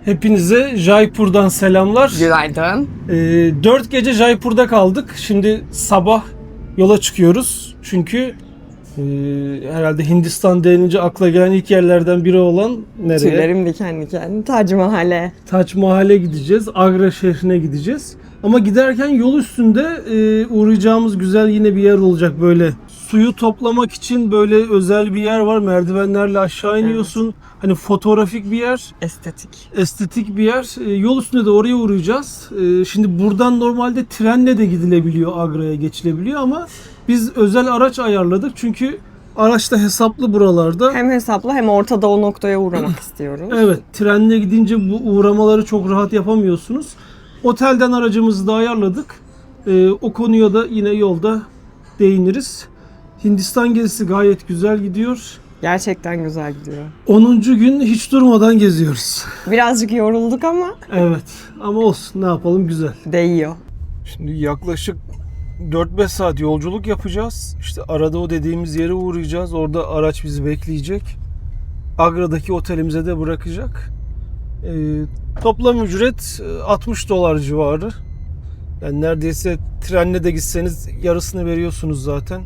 Hepinize Jaipur'dan selamlar. Günaydın. 4 gece Jaipur'da kaldık. Şimdi sabah yola çıkıyoruz. Çünkü herhalde Hindistan denince akla gelen ilk yerlerden biri olan nereye? Tüylerim diken diken. Tac Mahal'e. Taç Mahal'e gideceğiz. Agra şehrine gideceğiz. Ama giderken yol üstünde uğrayacağımız güzel yine bir yer olacak böyle. Suyu toplamak için böyle özel bir yer var. Merdivenlerle aşağı iniyorsun. Evet. Hani fotoğrafik bir yer. Estetik. Estetik bir yer. Yol üstünde de oraya uğrayacağız. Şimdi buradan normalde trenle de gidilebiliyor, Agra'ya geçilebiliyor ama biz özel araç ayarladık. Çünkü araç da hesaplı buralarda. Hem hesaplı hem ortada o noktaya uğramak istiyoruz. Evet, trenle gidince bu uğramaları çok rahat yapamıyorsunuz. Otelden aracımızı da ayarladık. O konuya da yine yolda değiniriz. Hindistan gezisi gayet güzel gidiyor. Gerçekten güzel gidiyor. 10. gün hiç durmadan geziyoruz. Birazcık yorulduk ama Evet, ama olsun, ne yapalım, güzel. değiyor. Şimdi yaklaşık 4-5 saat yolculuk yapacağız. İşte arada o dediğimiz yere uğrayacağız. Orada araç bizi bekleyecek. Agra'daki otelimize de bırakacak. Toplam ücret $60 civarı. Yani neredeyse trenle de gitseniz yarısını veriyorsunuz zaten.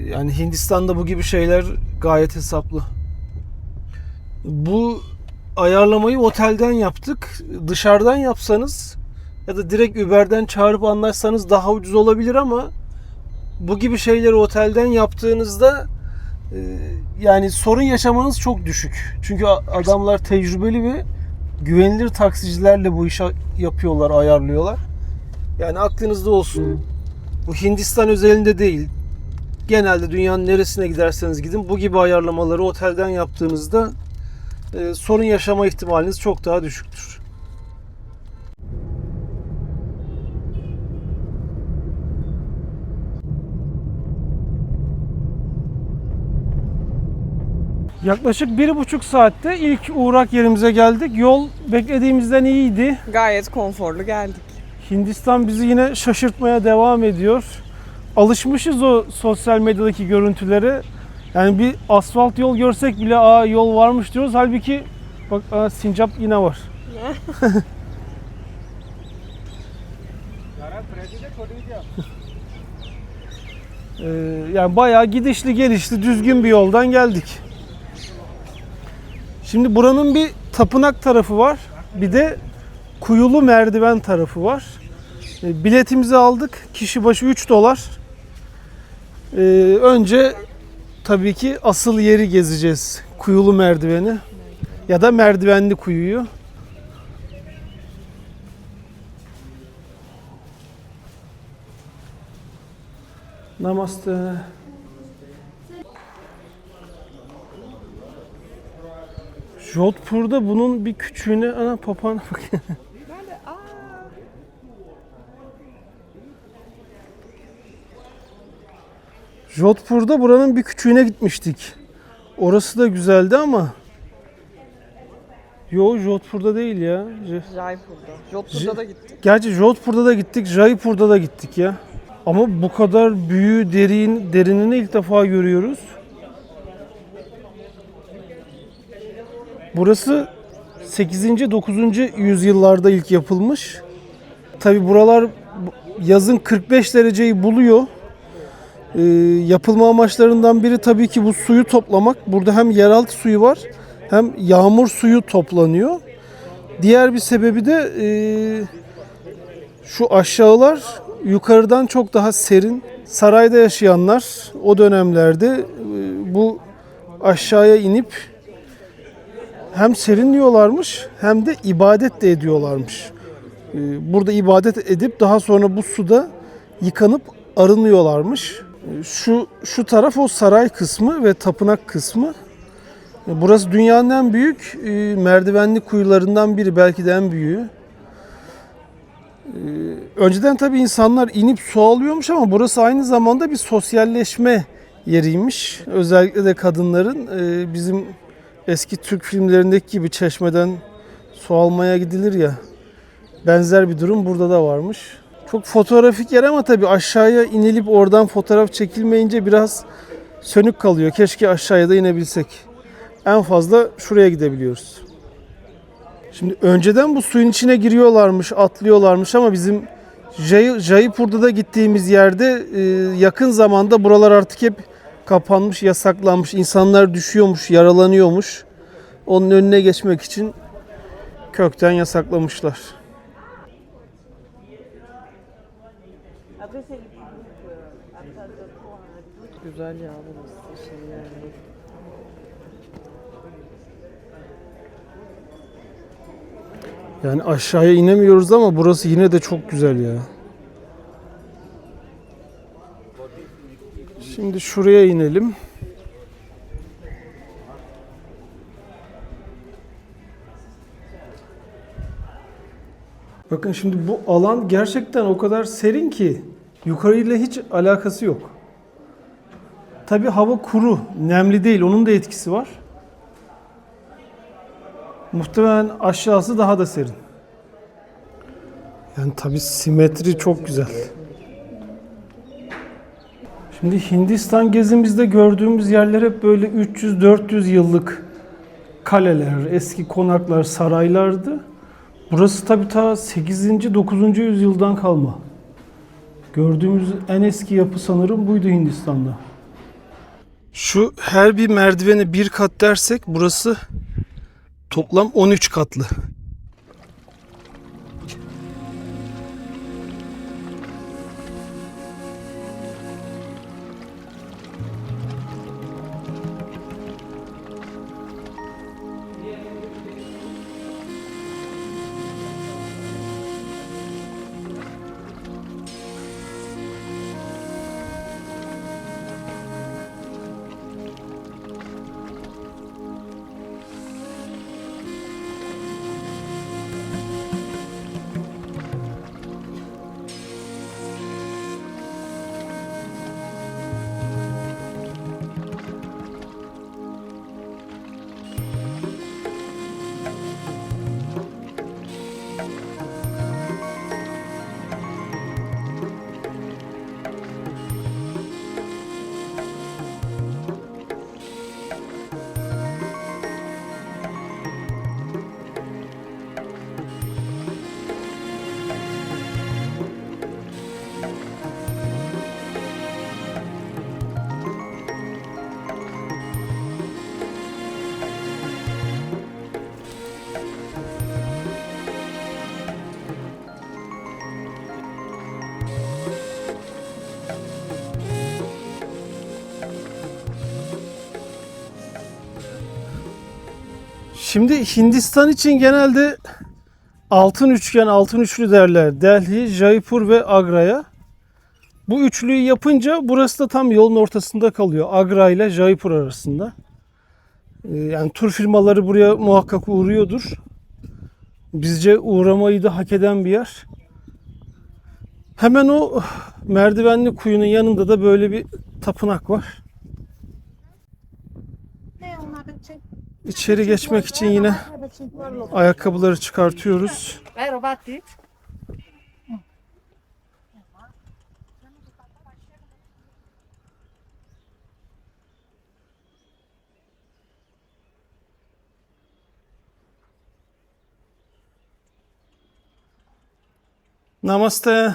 Yani Hindistan'da bu gibi şeyler gayet hesaplı. Bu ayarlamayı otelden yaptık. Dışarıdan yapsanız ya da direkt Uber'den çağırıp anlaşsanız daha ucuz olabilir ama bu gibi şeyleri otelden yaptığınızda yani sorun yaşamanız çok düşük. Çünkü adamlar tecrübeli ve güvenilir taksicilerle bu işi yapıyorlar, ayarlıyorlar. Yani aklınızda olsun. Bu Hindistan özelinde değil. Genelde dünyanın neresine giderseniz gidin bu gibi ayarlamaları otelden yaptığınızda sorun yaşama ihtimaliniz çok daha düşüktür. Yaklaşık 1,5 saatte ilk uğrak yerimize geldik. Yol beklediğimizden iyiydi. Gayet konforlu geldik. Hindistan bizi yine şaşırtmaya devam ediyor. Alışmışız o sosyal medyadaki görüntülere. Yani bir asfalt yol görsek bile yol varmış diyoruz. Halbuki bak sincap yine var. Yani bayağı gidişli gelişli düzgün bir yoldan geldik. Şimdi buranın bir tapınak tarafı var. Bir de kuyulu merdiven tarafı var. Biletimizi aldık. Kişi başı $3. Önce tabii ki asıl yeri gezeceğiz. Kuyulu merdiveni ya da merdivenli kuyuyu. Namaste. Jodhpur'da bunun bir küçüğüne papağana bak. Jodhpur'da buranın bir küçüğüne gitmiştik. Orası da güzeldi ama Jodhpur'da değil ya. Jaipur'da. Jodhpur'da da gittik. Gerçi Jodhpur'da da gittik, Jaipur'da da gittik ya. Ama bu kadar büyüğü, derinini ilk defa görüyoruz. Burası 8. 9. yüzyıllarda ilk yapılmış. Tabi buralar yazın 45 dereceyi buluyor. Yapılma amaçlarından biri tabii ki bu suyu toplamak. Burada hem yeraltı suyu var hem yağmur suyu toplanıyor. Diğer bir sebebi de şu aşağılar yukarıdan çok daha serin. Sarayda yaşayanlar o dönemlerde bu aşağıya inip hem serinliyorlarmış hem de ibadet de ediyorlarmış. Burada ibadet edip daha sonra bu suda yıkanıp arınıyorlarmış. Şu taraf o saray kısmı ve tapınak kısmı. Burası dünyanın en büyük merdivenli kuyularından biri, belki de en büyüğü. Önceden tabii insanlar inip su alıyormuş ama burası aynı zamanda bir sosyalleşme yeriymiş. Özellikle de kadınların bizim eski Türk filmlerindeki gibi çeşmeden su almaya gidilir ya. Benzer bir durum burada da varmış. Çok fotoğrafik yer ama tabii aşağıya inilip oradan fotoğraf çekilmeyince biraz sönük kalıyor. Keşke aşağıya da inebilsek. En fazla şuraya gidebiliyoruz. Şimdi önceden bu suyun içine giriyorlarmış, atlıyorlarmış ama bizim Jaipur'da da gittiğimiz yerde yakın zamanda buralar artık hep kapanmış, yasaklanmış. İnsanlar düşüyormuş, yaralanıyormuş. Onun önüne geçmek için kökten yasaklamışlar. Güzel ya burası şey yani. Yani aşağıya inemiyoruz ama burası yine de çok güzel ya. Şimdi şuraya inelim. Bakın şimdi bu alan gerçekten o kadar serin ki yukarıyla hiç alakası yok. Tabii hava kuru, nemli değil. Onun da etkisi var. Muhtemelen aşağısı daha da serin. Yani tabii simetri çok güzel. Şimdi Hindistan gezimizde gördüğümüz yerler hep böyle 300-400 yıllık kaleler, eski konaklar, saraylardı. Burası tabii ta 8. 9. yüzyıldan kalma. Gördüğümüz en eski yapı sanırım buydu Hindistan'da. Şu her bir merdivene bir kat dersek burası toplam 13 katlı. Şimdi Hindistan için genelde altın üçgen, altın üçlü derler. Delhi, Jaipur ve Agra'ya. Bu üçlüyü yapınca burası da tam yolun ortasında kalıyor. Agra ile Jaipur arasında. Yani tur firmaları buraya muhakkak uğruyordur. Bizce uğramayı da hak eden bir yer. Hemen o merdivenli kuyunun yanında da böyle bir tapınak var. İçeri geçmek için yine ayakkabıları çıkartıyoruz. Namaste.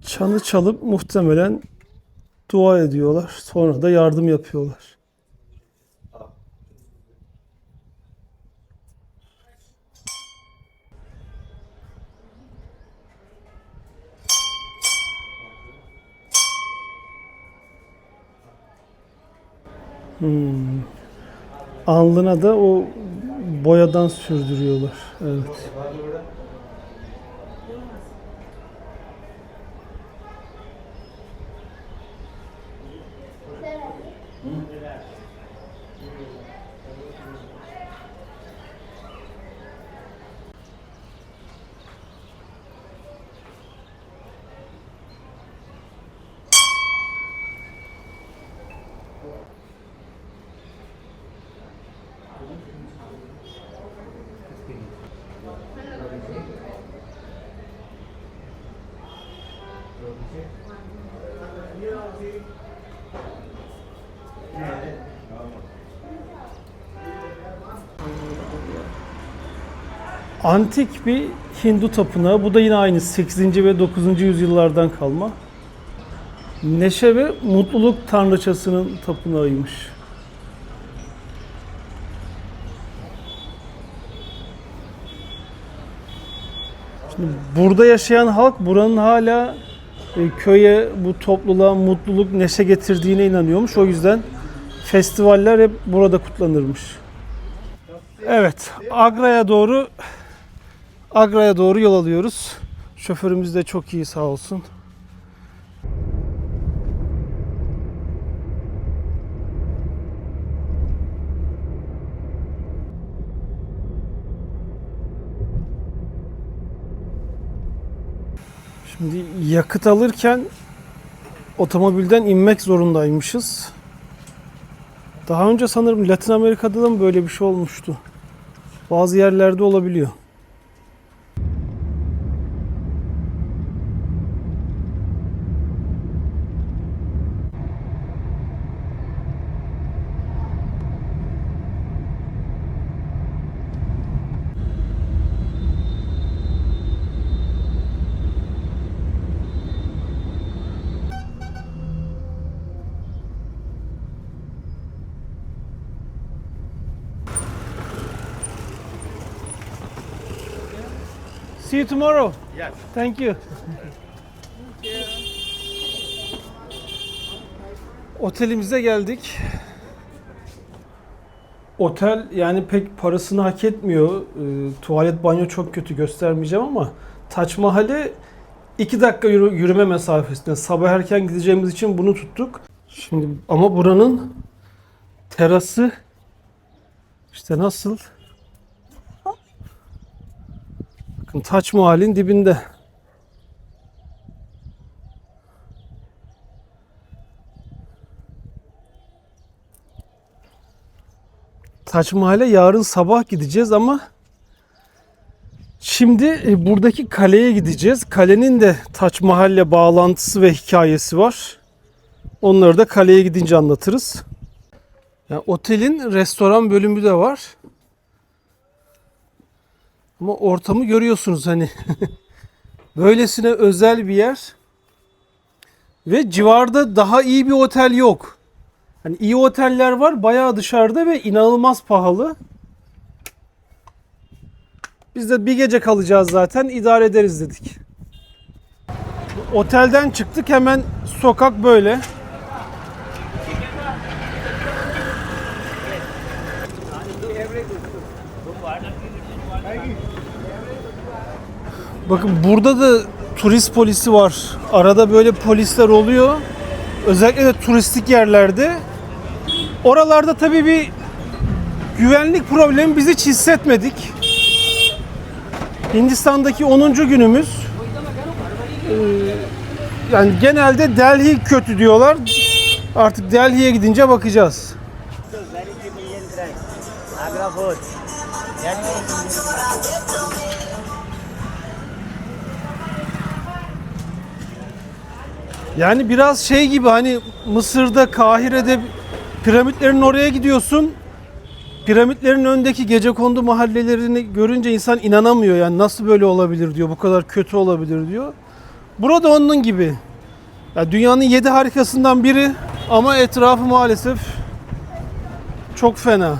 Çanı çalıp muhtemelen dua ediyorlar. Sonra da yardım yapıyorlar. Alnına da o boyadan sürdürüyorlar. Evet. Antik bir Hindu tapınağı. Bu da yine aynı 8. ve 9. yüzyıllardan kalma. Neşe ve mutluluk tanrıçasının tapınağıymış. Şimdi burada yaşayan halk buranın hala köye, bu topluluğa mutluluk, neşe getirdiğine inanıyormuş. O yüzden festivaller hep burada kutlanırmış. Evet, Agra'ya doğru yol alıyoruz. Şoförümüz de çok iyi, sağ olsun. Şimdi yakıt alırken otomobilden inmek zorundaymışız. Daha önce sanırım Latin Amerika'da da mı böyle bir şey olmuştu? Bazı yerlerde olabiliyor. See you tomorrow. Yes. Thank you. Otelimize geldik. Otel yani pek parasını hak etmiyor. Tuvalet, banyo çok kötü, göstermeyeceğim ama Taç Mahal'e 2 dakika yürüme mesafesinde. Sabah erken gideceğimiz için bunu tuttuk. Şimdi ama buranın terası işte nasıl? Bakın Taç Mahal'in dibinde. Taç Mahal'e yarın sabah gideceğiz ama şimdi buradaki kaleye gideceğiz. Kalenin de Taç Mahal'le bağlantısı ve hikayesi var. Onları da kaleye gidince anlatırız. Yani otelin restoran bölümü de var. Ama ortamı görüyorsunuz hani. Böylesine özel bir yer. Ve civarda daha iyi bir otel yok. Hani iyi oteller var bayağı dışarıda ve inanılmaz pahalı. Biz de bir gece kalacağız zaten, idare ederiz dedik. Otelden çıktık, hemen sokak böyle. Bakın burada da turist polisi var. Arada böyle polisler oluyor. Özellikle de turistik yerlerde. Oralarda tabii bir güvenlik problemi biz hiç hissetmedik. Hindistan'daki 10. günümüz. Yani genelde Delhi kötü diyorlar. Artık Delhi'ye gidince bakacağız. Yani biraz şey gibi, hani Mısır'da, Kahire'de piramitlerin oraya gidiyorsun. Piramitlerin önündeki gecekondu mahallelerini görünce insan inanamıyor. Yani nasıl böyle olabilir diyor. Bu kadar kötü olabilir diyor. Burada onun gibi. Ya dünyanın 7 harikasından biri ama etrafı maalesef çok fena.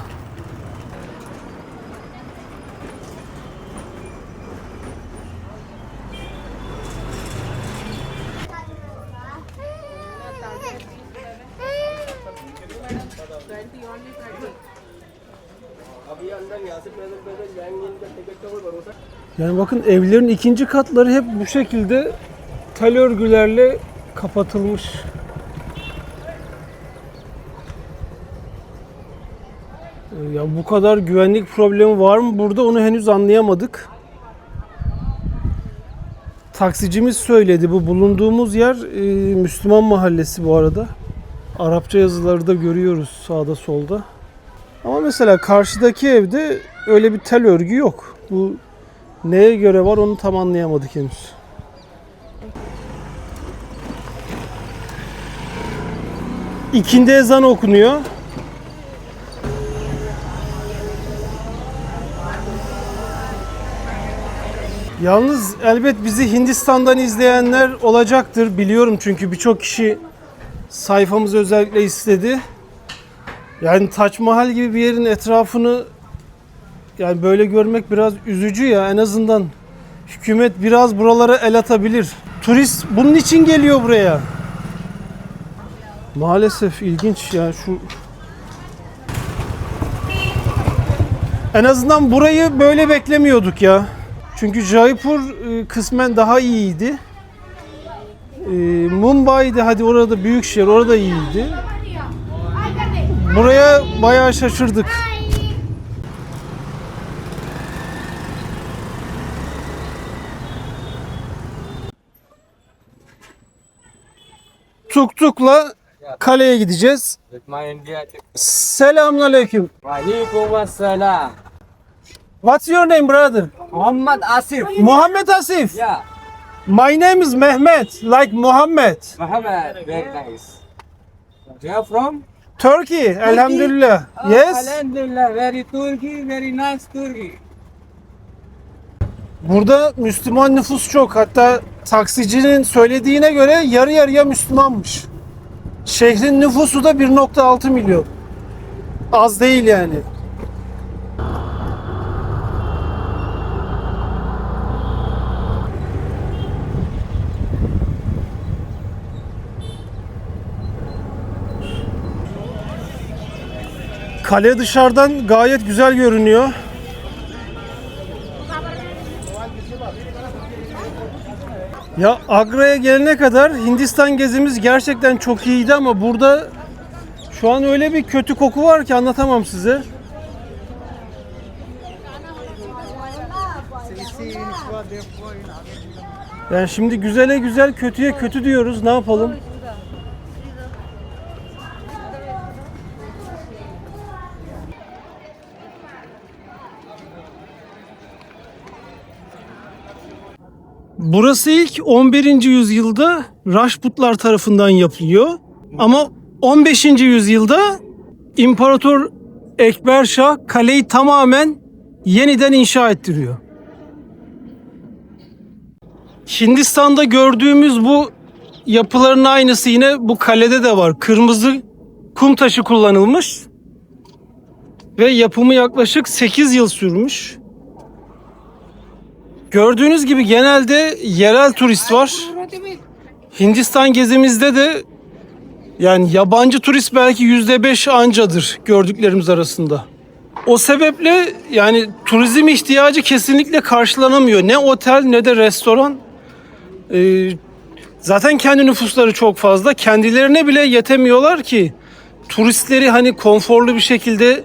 Yani bakın evlerin ikinci katları hep bu şekilde tel örgülerle kapatılmış. Ya bu kadar güvenlik problemi var mı burada, onu henüz anlayamadık. Taksicimiz söyledi, bu bulunduğumuz yer Müslüman mahallesi bu arada. Arapça yazıları da görüyoruz sağda solda. Ama mesela karşıdaki evde öyle bir tel örgü yok. Bu neye göre var onu tam anlayamadık henüz. İkindi ezanı okunuyor. Yalnız elbet bizi Hindistan'dan izleyenler olacaktır. Biliyorum çünkü birçok kişi sayfamızı özellikle istedi. Yani Taç Mahal gibi bir yerin etrafını yani böyle görmek biraz üzücü ya. En azından hükümet biraz buralara el atabilir. Turist bunun için geliyor buraya. Maalesef ilginç ya şu. En azından burayı böyle beklemiyorduk ya. Çünkü Jaipur kısmen daha iyiydi. Mumbai'de hadi orada büyük şehir orada iyiydi. Buraya bayağı şaşırdık. Tuk-tukla kaleye gideceğiz. Selamünaleyküm. Waalaikumsalam. What's your name, brother? Muhammad Asif. Muhammed Asif. Yeah, My name is Mehmet, like Muhammed. Muhammad. Very nice. You are from? Turkey, elhamdülillah. Yes. Alhamdulillah. Very Turkey. Very nice Turkey. Burada Müslüman nüfus çok. Hatta taksicinin söylediğine göre yarı yarıya Müslümanmış. Şehrin nüfusu da 1,6 milyon. Az değil yani. Kale dışarıdan gayet güzel görünüyor. Ya Agra'ya gelene kadar Hindistan gezimiz gerçekten çok iyiydi ama burada şu an öyle bir kötü koku var ki anlatamam size. Yani şimdi güzele güzel, kötüye kötü diyoruz. Ne yapalım? Burası ilk 11. yüzyılda Rajputlar tarafından yapılıyor. Ama 15. yüzyılda İmparator Ekber Şah kaleyi tamamen yeniden inşa ettiriyor. Hindistan'da gördüğümüz bu yapıların aynısı yine bu kalede de var. Kırmızı kum taşı kullanılmış ve yapımı yaklaşık 8 yıl sürmüş. Gördüğünüz gibi genelde yerel turist var. Hindistan gezimizde de yani yabancı turist belki %5 ancadır gördüklerimiz arasında. O sebeple yani turizm ihtiyacı kesinlikle karşılanamıyor. Ne otel ne de restoran. Zaten kendi nüfusları çok fazla. Kendilerine bile yetemiyorlar ki turistleri hani konforlu bir şekilde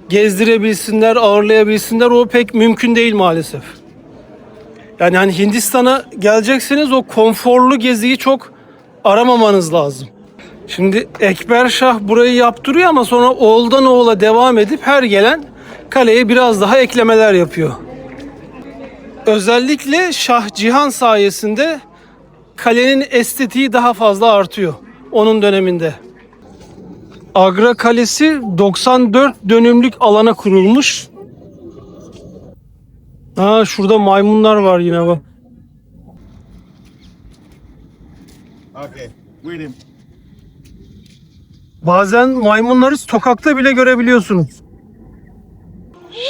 gezdirebilsinler, ağırlayabilsinler. O pek mümkün değil maalesef. Yani hani Hindistan'a gelecekseniz o konforlu geziyi çok aramamanız lazım. Şimdi Ekber Şah burayı yaptırıyor ama sonra oğuldan oğula devam edip her gelen kaleye biraz daha eklemeler yapıyor. Özellikle Şah Cihan sayesinde kalenin estetiği daha fazla artıyor onun döneminde. Agra Kalesi 94 dönümlük alana kurulmuş. Şurada maymunlar var yine bak. Okay, with him. Bazen maymunları sokakta bile görebiliyorsunuz.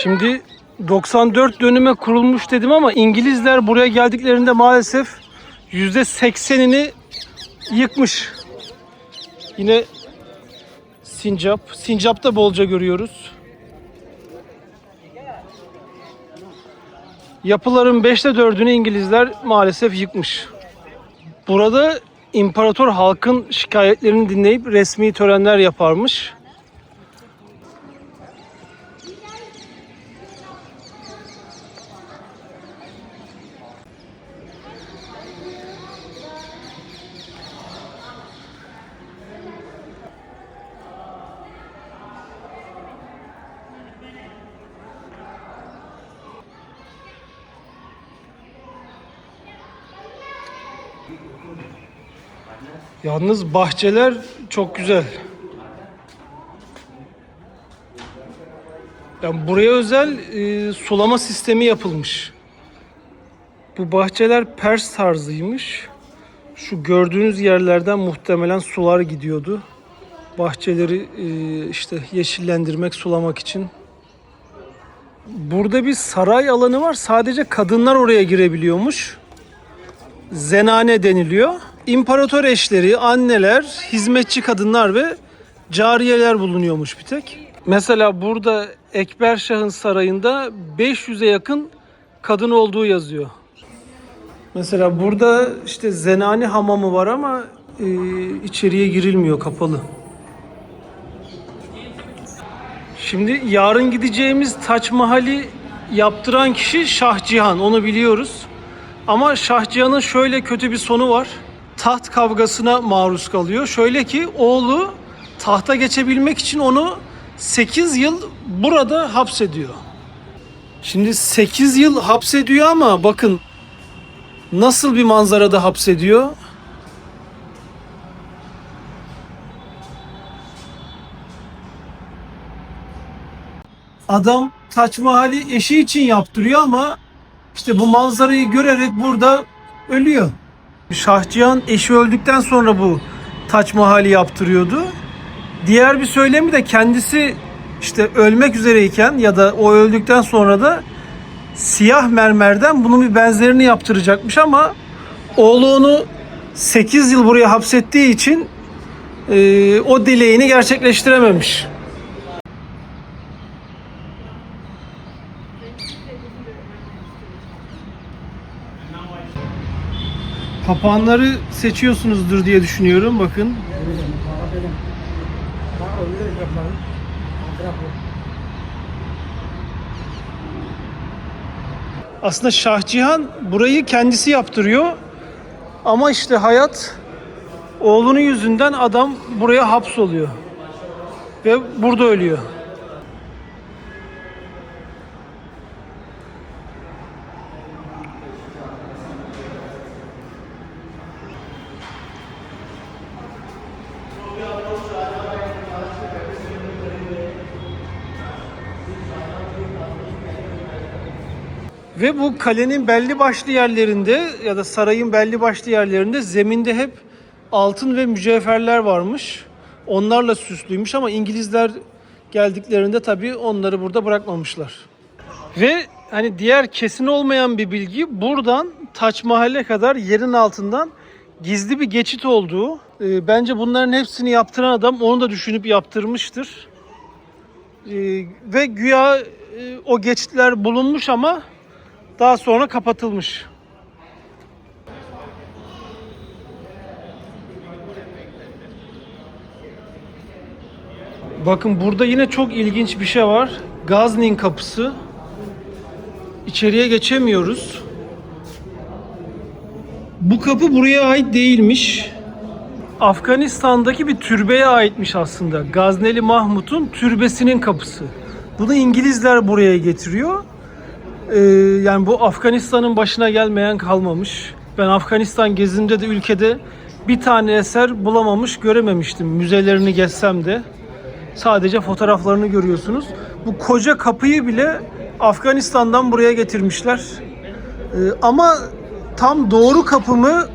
Şimdi 94 dönüme kurulmuş dedim ama İngilizler buraya geldiklerinde maalesef %80'ini yıkmış. Yine sincap. Sincap'ta bolca görüyoruz. Yapıların 5'te 4'ünü İngilizler maalesef yıkmış. Burada imparator halkın şikayetlerini dinleyip resmi törenler yaparmış. Yalnız bahçeler çok güzel. Yani buraya özel sulama sistemi yapılmış. Bu bahçeler Pers tarzıymış. Şu gördüğünüz yerlerden muhtemelen sular gidiyordu. Bahçeleri işte yeşillendirmek, sulamak için. Burada bir saray alanı var. Sadece kadınlar oraya girebiliyormuş. Zenane deniliyor. İmparator eşleri, anneler, hizmetçi kadınlar ve cariyeler bulunuyormuş bir tek. Mesela burada Ekberşah'ın sarayında 500'e yakın kadın olduğu yazıyor. Mesela burada işte Zenane hamamı var ama içeriye girilmiyor, kapalı. Şimdi yarın gideceğimiz Taç Mahal'i yaptıran kişi Şah Cihan, onu biliyoruz. Ama Şah Cihan'ın şöyle kötü bir sonu var. Taht kavgasına maruz kalıyor. Şöyle ki oğlu tahta geçebilmek için onu 8 yıl burada hapsediyor. Şimdi 8 yıl hapsediyor ama bakın nasıl bir manzarada hapsediyor. Adam Taç Mahal'i eşi için yaptırıyor ama işte bu manzarayı görerek burada ölüyor. Şah Cihan eşi öldükten sonra bu Taç Mahal'i yaptırıyordu. Diğer bir söylemi de kendisi işte ölmek üzereyken ya da o öldükten sonra da siyah mermerden bunun bir benzerini yaptıracakmış ama oğlu onu 8 yıl buraya hapsettiği için o dileğini gerçekleştirememiş. Papağanları seçiyorsunuzdur diye düşünüyorum. Bakın. Aslında Şah Cihan burayı kendisi yaptırıyor. Ama işte hayat, oğlunun yüzünden adam buraya hapsoluyor. Ve burada ölüyor. Ve bu kalenin belli başlı yerlerinde ya da sarayın belli başlı yerlerinde zeminde hep altın ve mücevherler varmış. Onlarla süslüymüş ama İngilizler geldiklerinde tabii onları burada bırakmamışlar. Ve hani diğer kesin olmayan bir bilgi, buradan Taç Mahal'e kadar yerin altından gizli bir geçit olduğu. Bence bunların hepsini yaptıran adam onu da düşünüp yaptırmıştır. Ve güya o geçitler bulunmuş ama daha sonra kapatılmış. Bakın burada yine çok ilginç bir şey var. Gaznin kapısı. İçeriye geçemiyoruz. Bu kapı buraya ait değilmiş. Afganistan'daki bir türbeye aitmiş aslında. Gazneli Mahmut'un türbesinin kapısı. Bunu İngilizler buraya getiriyor. Yani bu Afganistan'ın başına gelmeyen kalmamış. Ben Afganistan gezimde de ülkede bir tane eser bulamamış, görememiştim. Müzelerini gezsem de sadece fotoğraflarını görüyorsunuz. Bu koca kapıyı bile Afganistan'dan buraya getirmişler. Ama tam doğru kapı mı,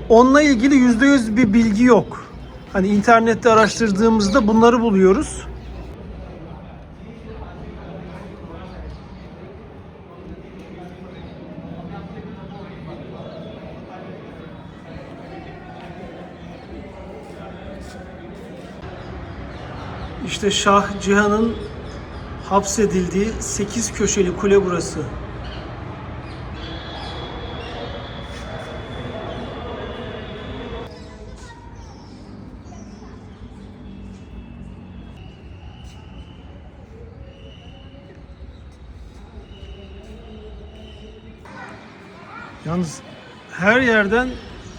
onunla ilgili %100 bir bilgi yok. Hani internette araştırdığımızda bunları buluyoruz. İşte Şah Cihan'ın hapsedildiği 8 köşeli kule burası. Yalnız her yerden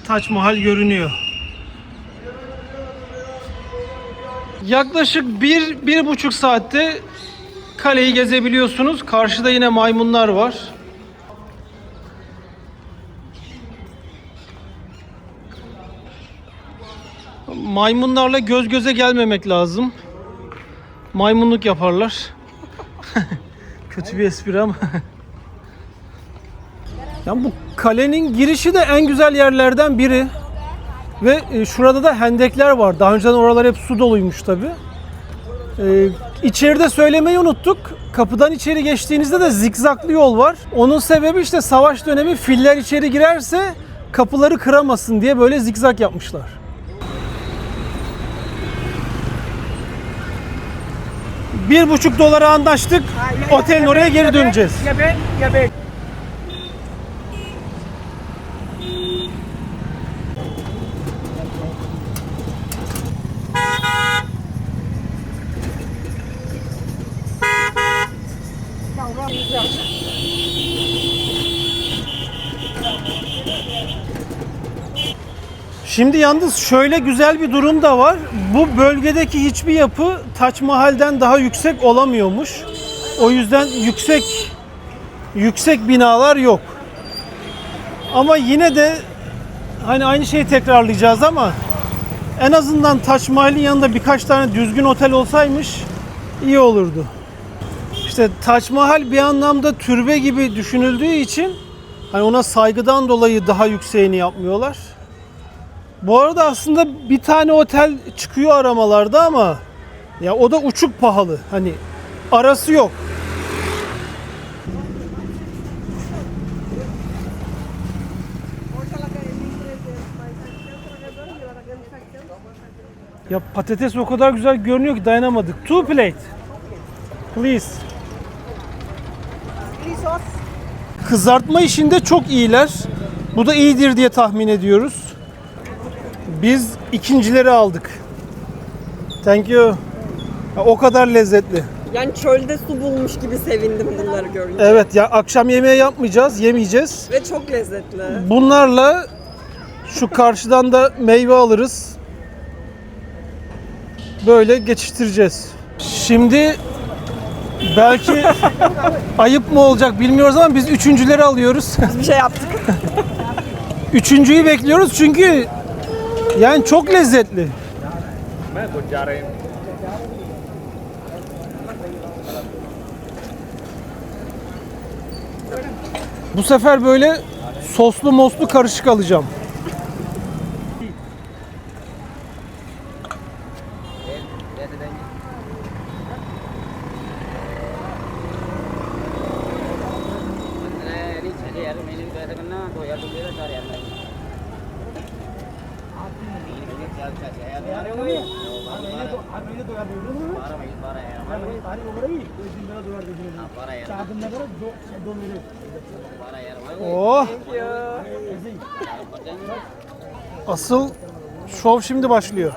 Taç Mahal görünüyor. Yaklaşık 1-1,5 saatte kaleyi gezebiliyorsunuz. Karşıda yine maymunlar var. Maymunlarla göz göze gelmemek lazım. Maymunluk yaparlar. Kötü bir espri ama. Yani bu kalenin girişi de en güzel yerlerden biri. Ve şurada da hendekler var. Daha önceden oralar hep su doluymuş tabii. İçeride söylemeyi unuttuk. Kapıdan içeri geçtiğinizde de zikzaklı yol var. Onun sebebi işte savaş dönemi filler içeri girerse kapıları kıramasın diye böyle zikzak yapmışlar. $1,5 anlaştık. Otelin oraya geri döneceğiz. Şimdi yalnız şöyle güzel bir durum da var. Bu bölgedeki hiçbir yapı Taç Mahal'den daha yüksek olamıyormuş. O yüzden yüksek binalar yok. Ama yine de hani aynı şeyi tekrarlayacağız ama en azından Taç Mahal'in yanında birkaç tane düzgün otel olsaymış iyi olurdu. İşte Taç Mahal bir anlamda türbe gibi düşünüldüğü için hani ona saygıdan dolayı daha yükseğini yapmıyorlar. Bu arada aslında bir tane otel çıkıyor aramalarda ama ya o da uçuk pahalı. Hani arası yok. Ya patates o kadar güzel görünüyor ki dayanamadık. 2 plate. Please. Kızartma işinde çok iyiler. Bu da iyidir diye tahmin ediyoruz. Biz ikincileri aldık. Thank you. Ya, o kadar lezzetli. Yani çölde su bulmuş gibi sevindim bunları görünce. Evet ya akşam yemeği yapmayacağız, yemeyeceğiz. Ve çok lezzetli. Bunlarla şu karşıdan da meyve alırız. Böyle geçiştireceğiz. Şimdi belki ayıp mı olacak bilmiyoruz ama biz üçüncüleri alıyoruz. Biz bir şey yaptık. Üçüncüyü bekliyoruz çünkü yani çok lezzetli. Bu sefer böyle soslu moslu karışık alacağım. Oh. Asıl şov şimdi başlıyor.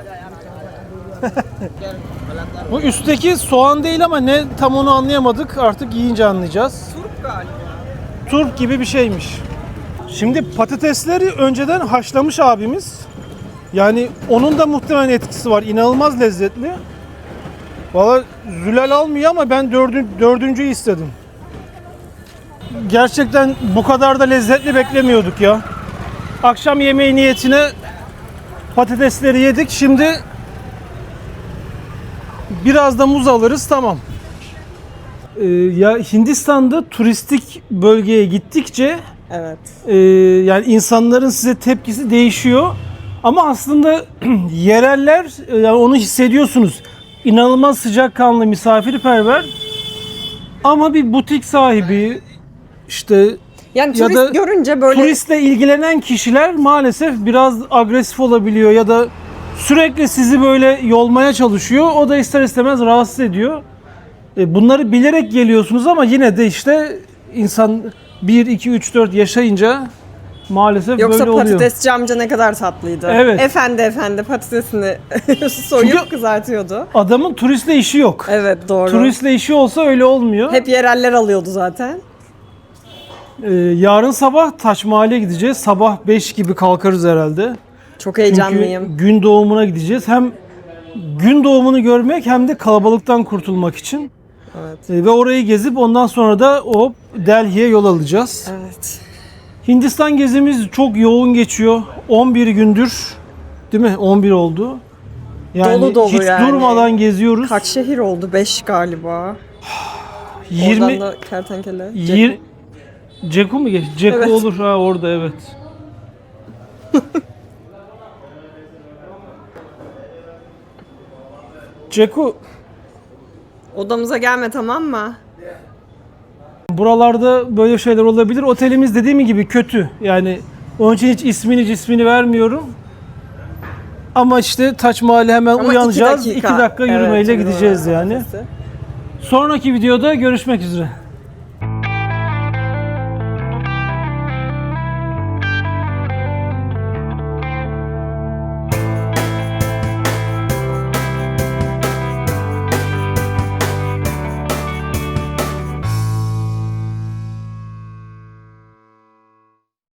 Bu üstteki soğan değil ama ne tam onu anlayamadık. Artık yiyince anlayacağız. Turp galiba. Turp gibi bir şeymiş. Şimdi patatesleri önceden haşlamış abimiz. Yani onun da muhtemelen etkisi var. İnanılmaz lezzetli. Valla Zülal almıyor ama ben dördüncüyü istedim. Gerçekten bu kadar da lezzetli beklemiyorduk ya. Akşam yemeği niyetine patatesleri yedik. Şimdi biraz da muz alırız, tamam. Ya Hindistan'da turistik bölgeye gittikçe Evet. yani insanların size tepkisi değişiyor. Ama aslında yereller yani onu hissediyorsunuz. İnanılmaz sıcakkanlı, misafirperver. Ama bir butik sahibi işte Yani ya turist da görünce böyle turistle ilgilenen kişiler maalesef biraz agresif olabiliyor ya da sürekli sizi böyle yolmaya çalışıyor. O da ister istemez rahatsız ediyor. Bunları bilerek geliyorsunuz ama yine de işte insan 1, 2, 3, 4 yaşayınca maalesef yoksa böyle oluyor. patatesçi amca ne kadar tatlıydı. Evet. Efendi patatesini soyup Çünkü kızartıyordu. Adamın turistle işi yok. Evet, doğru. Turistle işi olsa öyle olmuyor. Hep yereller alıyordu zaten. Yarın sabah Taç Mahal'e gideceğiz. Sabah 5 gibi kalkarız herhalde. Çok heyecanlıyım. Çünkü gün doğumuna gideceğiz. Hem gün doğumunu görmek hem de kalabalıktan kurtulmak için. Evet. Ve orayı gezip ondan sonra da hop Delhi'ye yol alacağız. Evet. Hindistan gezimiz çok yoğun geçiyor. 11 gündür, değil mi? 11 oldu. Yani Dolu dolu hiç yani. durmadan geziyoruz. Kaç şehir oldu? 5 galiba. 20 Oradan da kertenkele. Ceku mu geç? Ceku Evet. olur ha orada evet. Ceku Odamıza gelme, tamam mı? buralarda böyle şeyler olabilir. Otelimiz dediğim gibi kötü. Yani onun için hiç ismini vermiyorum. Ama işte Taç Mahal'e hemen Ama uyanacağız. 2 dakika Evet, yürümeyle yürüme gideceğiz yani. mesafesi. Sonraki videoda görüşmek üzere.